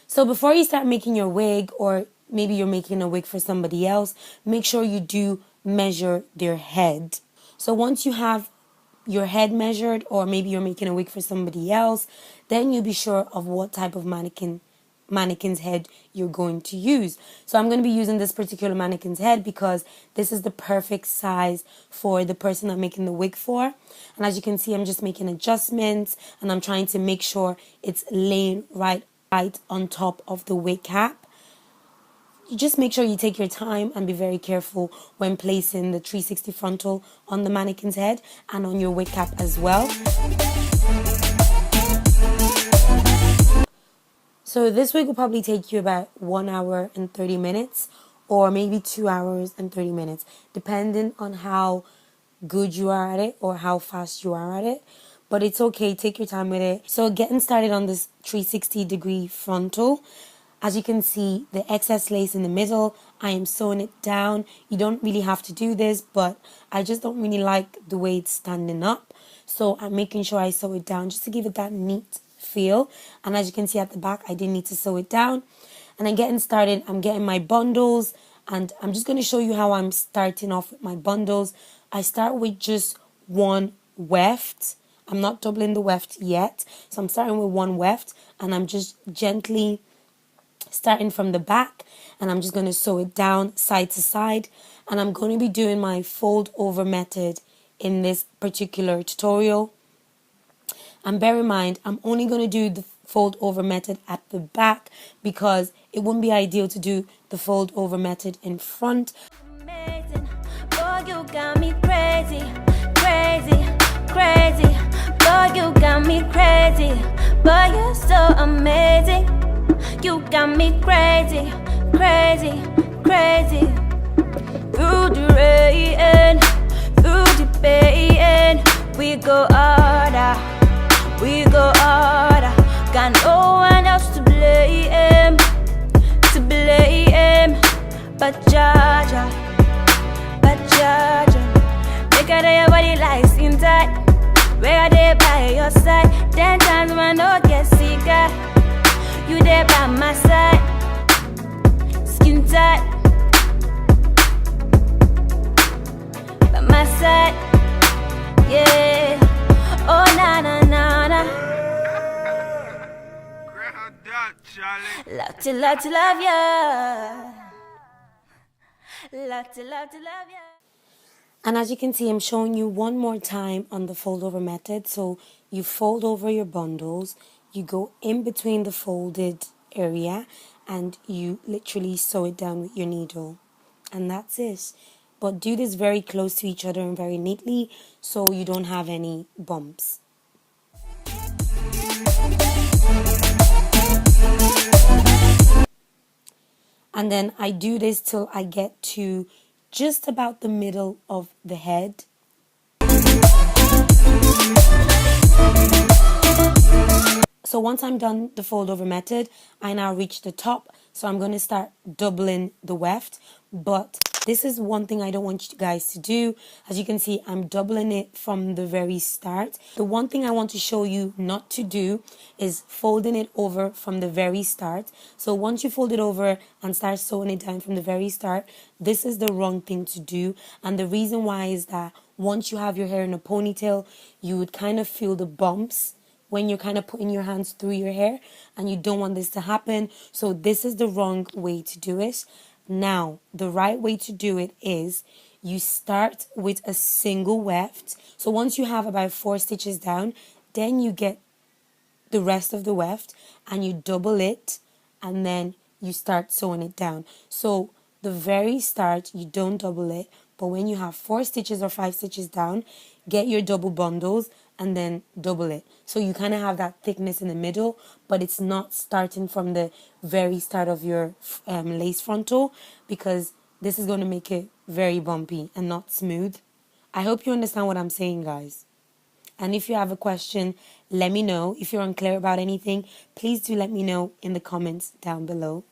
So before you start making your wig, or maybe you're making a wig for somebody else, make sure you do measure their head. So once you have your head measured, or maybe you're making a wig for somebody else, then you'll be sure of what type of mannequin's head you're going to use. So I'm going to be using this particular mannequin's head because this is the perfect size for the person I'm making the wig for. And as you can see, I'm just making adjustments and I'm trying to make sure it's laying right on top of the wig cap. You just make sure you take your time and be very careful when placing the 360 frontal on the mannequin's head and on your wig cap as well. So this wig will probably take you about 1 hour and 30 minutes or maybe 2 hours and 30 minutes, depending on how good you are at it or how fast you are at it. But it's okay, take your time with it. So getting started on this 360-degree frontal, as you can see, the excess lace in the middle, I am sewing it down. You don't really have to do this, but I just don't really like the way it's standing up. So I'm making sure I sew it down just to give it that neat feel. And as you can see at the back, I didn't need to sew it down. And I'm getting started. I'm getting my bundles, and I'm just going to show you how I'm starting off with my bundles. I start with just one weft. I'm not doubling the weft yet. So I'm starting with one weft, and I'm just gently starting from the back, and I'm just going to sew it down side to side. And I'm going to be doing my fold over method in this particular tutorial. And bear in mind, I'm only going to do the fold over method at the back because it wouldn't be ideal to do the fold over method in front. Amazing. Boy, you got me crazy, crazy, crazy. Boy, you got me crazy. Boy, you're so amazing. You got me crazy, crazy, crazy. Through the rain, through the pain, we go harder, we go harder. Got no one else to blame, but Jaja, but Jaja. Make her your body like skin tight. Where are they by your side? 10 times man don't get sicker. You there by my side, skin tight, by my side, yeah. Oh na na na na. Love to love ya. Love to love ya. And as you can see, I'm showing you one more time on the fold over method. So you fold over your bundles, you go in between the folded area, and you literally sew it down with your needle. And that's it. But do this very close to each other and very neatly so you don't have any bumps. And then I do this till I get to just about the middle of the head. So once I'm done the fold over method, I now reach the top. So I'm going to start doubling the weft. But this is one thing I don't want you guys to do. As you can see, I'm doubling it from the very start. The one thing I want to show you not to do is folding it over from the very start. So once you fold it over and start sewing it down from the very start, this is the wrong thing to do. And the reason why is that once you have your hair in a ponytail, you would kind of feel the bumps when you're kind of putting your hands through your hair, and you don't want this to happen. So this is the wrong way to do it. Now, the right way to do it is you start with a single weft. So once you have about 4 stitches down, then you get the rest of the weft and you double it, and then you start sewing it down. So the very start, you don't double it, but when you have 4 stitches or 5 stitches down, get your double bundles and then double it. So you kind of have that thickness in the middle, but it's not starting from the very start of your lace frontal, because this is going to make it very bumpy and not smooth. I hope you understand what I'm saying, guys. And if you have a question, let me know. If you're unclear about anything, please do let me know in the comments down below.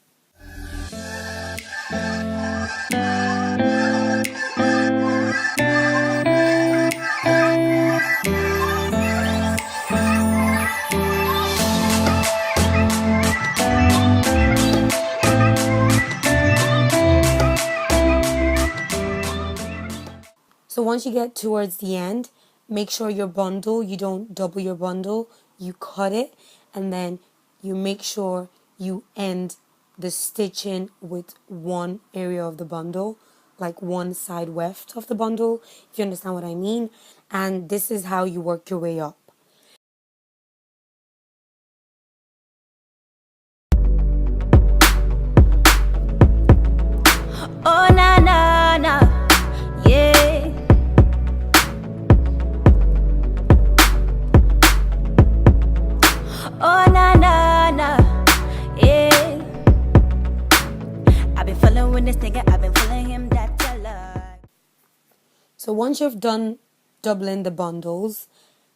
So once you get towards the end, make sure your bundle, you don't double your bundle, you cut it, and then you make sure you end the stitching with one area of the bundle, like one side weft of the bundle, if you understand what I mean. And this is how you work your way up. Oh na na na, yeah. Oh na na na, yeah. I've been following this nigga, I've been following him, that's a lie. So once you've done doubling the bundles,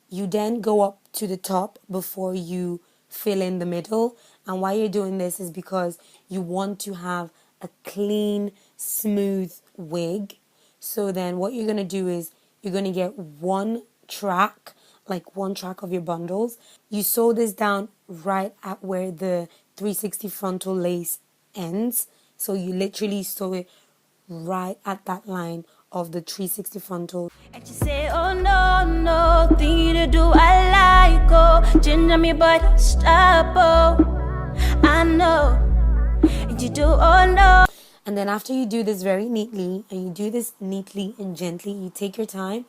you then go up to the top before you fill in the middle. And why you're doing this is because you want to have a clean, smooth wig. So then what you're going to do is you're going to get one track, like one track of your bundles. You sew this down right at where the 360 frontal lace ends. So you literally sew it right at that line of the 360 frontal. And she say, oh no, no, thing to do, I like, oh, ginger me, but don't stop, oh, I know, and you do, oh no. And then after you do this very neatly, and you do this neatly and gently, you take your time.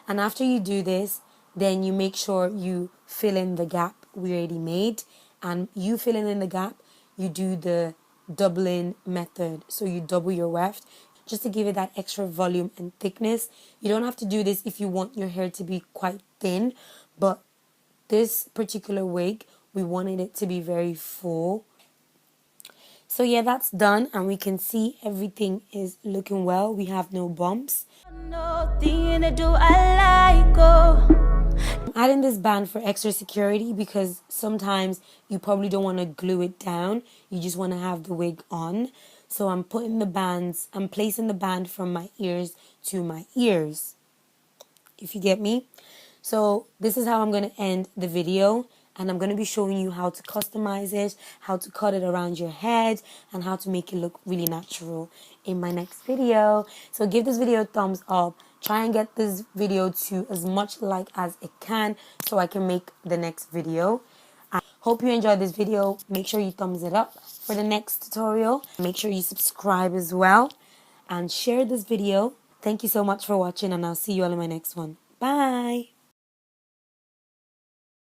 And after you do this, then you make sure you fill in the gap we already made. And you filling in the gap, you do the doubling method. So you double your weft just to give it that extra volume and thickness. You don't have to do this if you want your hair to be quite thin, but this particular wig, we wanted it to be very full. So yeah, that's done, and we can see everything is looking well. We have no bumps. No thing to do, I like, oh. I'm adding this band for extra security because sometimes you probably don't want to glue it down. You just want to have the wig on. So I'm placing the band from my ears to my ears, if you get me. So this is how I'm going to end the video, and I'm going to be showing you how to customize it, how to cut it around your head, and how to make it look really natural in my next video. So give this video a thumbs up. Try and get this video to as much like as it can so I can make the next video. I hope you enjoyed this video. Make sure you thumbs it up for the next tutorial. Make sure you subscribe as well and share this video. Thank you so much for watching, and I'll see you all in my next one. Bye.